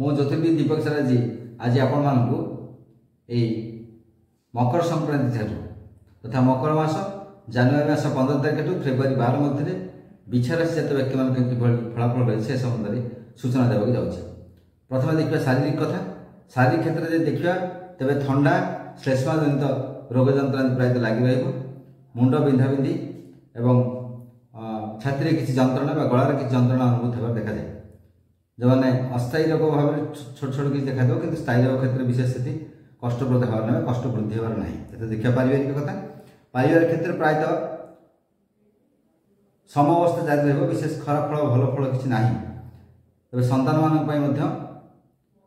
मु ज्योतिर्विद दीपक साराजी आज आपण मानकु एई मकर संक्रांति ठारू तथा मकर मास जनवरी मास 15 तारिख ठू फेब्रुआरी 12 मध्य बिछा राशि जात व्यक्ति मान फलाफल रही से संबंध में सूचना देवाक जाऊँगी। प्रथम देखा शारीरिक कथा। शारीरिक क्षेत्र में देखा तेरे थंडा श्लेष्मा जनित रोग जंत्रणा प्रायतः लगी रुंड बिंधा बिंधी एवं छाती में किसी जंत्रणा गलार किसी जंत्रणा अनुभूत होगा देखा जाए। जो मैंने अस्थायी रोग भाव में छोट छोट किसी देखा कि स्थायी रोग क्षेत्र विशेष स्थिति कष्टप्रद होवार ना कष्ट वृद्धि होवार ना। ये देखा पारिवारिक कथा। पारिवारिक क्षेत्र प्रायतः समावस्था जारी रहा विशेष खराब फल भल फल किसी ना। तेज सन्तान मान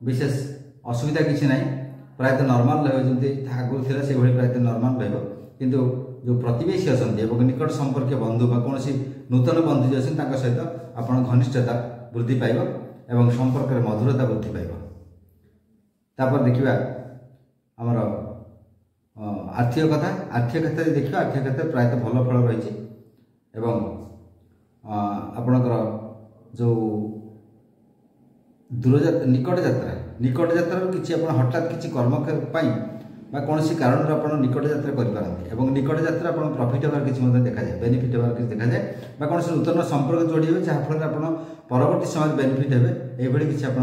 विशेष असुविधा किसी ना प्रायतः नॉर्मल रही आगुरी थी से प्रायतः नॉर्मल रु जो प्रतिवेशी अच्छा निकट संपर्क बंधु कौन नूतन बंधु जो अच्छे सहित आप घनिष्ठता वृद्धि पाइब एवं संपर्क में मधुरता वृद्धि पाइब। तापर देखिए आमर आर्थिक कथा। आर्थिक क्षेत्र में देखिए आर्थिक क्षेत्र प्रायतः भल फल रही आपणकर जो दूर निकट यात्रा किसी हठात किसी कर्म कौन कारण आप निकट यात्रा करें निकट यात्रा आप प्रॉफिट होवार किसी देखा जाए बेनिफिट होवार किसी देखा जाए कौन से नूतन संपर्क जोड़ी हुए जहाँफल आप परवर्ती समय बेनिफिट हे ये किसी आप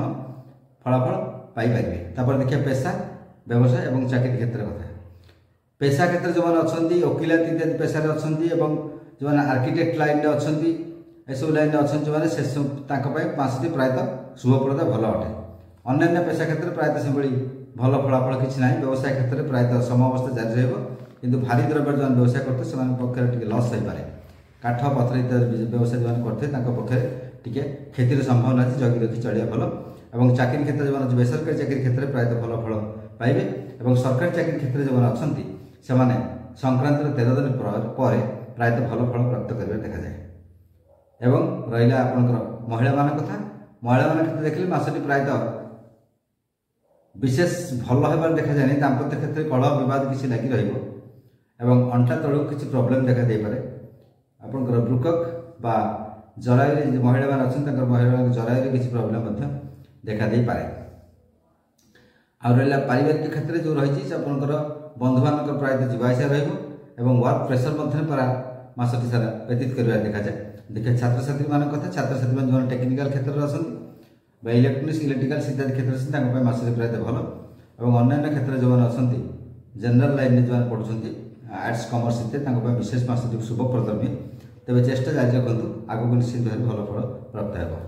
फलाफल पाइपर। तापर देखिए पेशा व्यवसाय और चाकरी क्षेत्र कथा। पेशा क्षेत्र जो मैंने अच्छा वकिलाती इत्यादि पेशा अच्छा जो मैंने आर्किटेक्ट लाइन में अच्छा यू लाइन में अच्छा जो मैंने मासटी प्रायतः शुभप्रद भल अटे। अन्य पेशा क्षेत्र प्रायतः से भल फलाफल किसी ना। व्यवसाय क्षेत्र में प्रायतः समावस्था जारी रही भारी द्रव्य जो व्यवसाय करते से पक्ष लस हो पाए। काठ पथर इत्यादि व्यवसाय जो करते पक्षे क्षतिर संभावना अच्छी जगि रखी चलिया भल। और चाकरी क्षेत्र जो बेसरकारी चाकरी क्षेत्र में प्रायतः भल फल पाइबे और सरकारी चाकरी क्षेत्र जो अच्छा से संक्रांतिर 13 दिन पर प्रायतः भल फल प्राप्त करेंगे देखा जाए। एवं रहा आपंकर महिला मान कथा। महिला मान क्षेत्र देखिए मासटी प्रायतः विशेष भल होबार देखा जाए। दाम्पत्य क्षेत्र में कलह विवाद किसी लगी रही अंटा तलू किसी प्रोब्लेम देखा दे पारे। आपंकर ब्रुकक बा जरायु महिला मान अच्छा महिला जरायु किसी प्रोब्लेम देखा दे पारे। आ रहा पारिवारिक क्षेत्र में जो रही आपंकर बंधु मान प्रायतः जीवाशा वर्क प्रेसर पूरा मासटी सारा व्यतीत कर देखा जाए। देखिए छात्र छात्री मान कथा। छात्र छात्री जो टेक्निकल क्षेत्र में अच्छा इलेक्ट्रोनिक्स इलेक्ट्रिकल्स इत्यादि क्षेत्र में मासटी प्रायतः भल और अन्य क्षेत्र जो मैंने अच्छा जनरल लाइन में जो पढ़ुं आर्ट्स कॉमर्स इत्यादि विशेष मासटी शुभप्रद हुए। तेज चेष्टा जारी रखु आगक निश्चित भाव भल फल प्राप्त हो।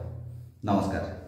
नमस्कार।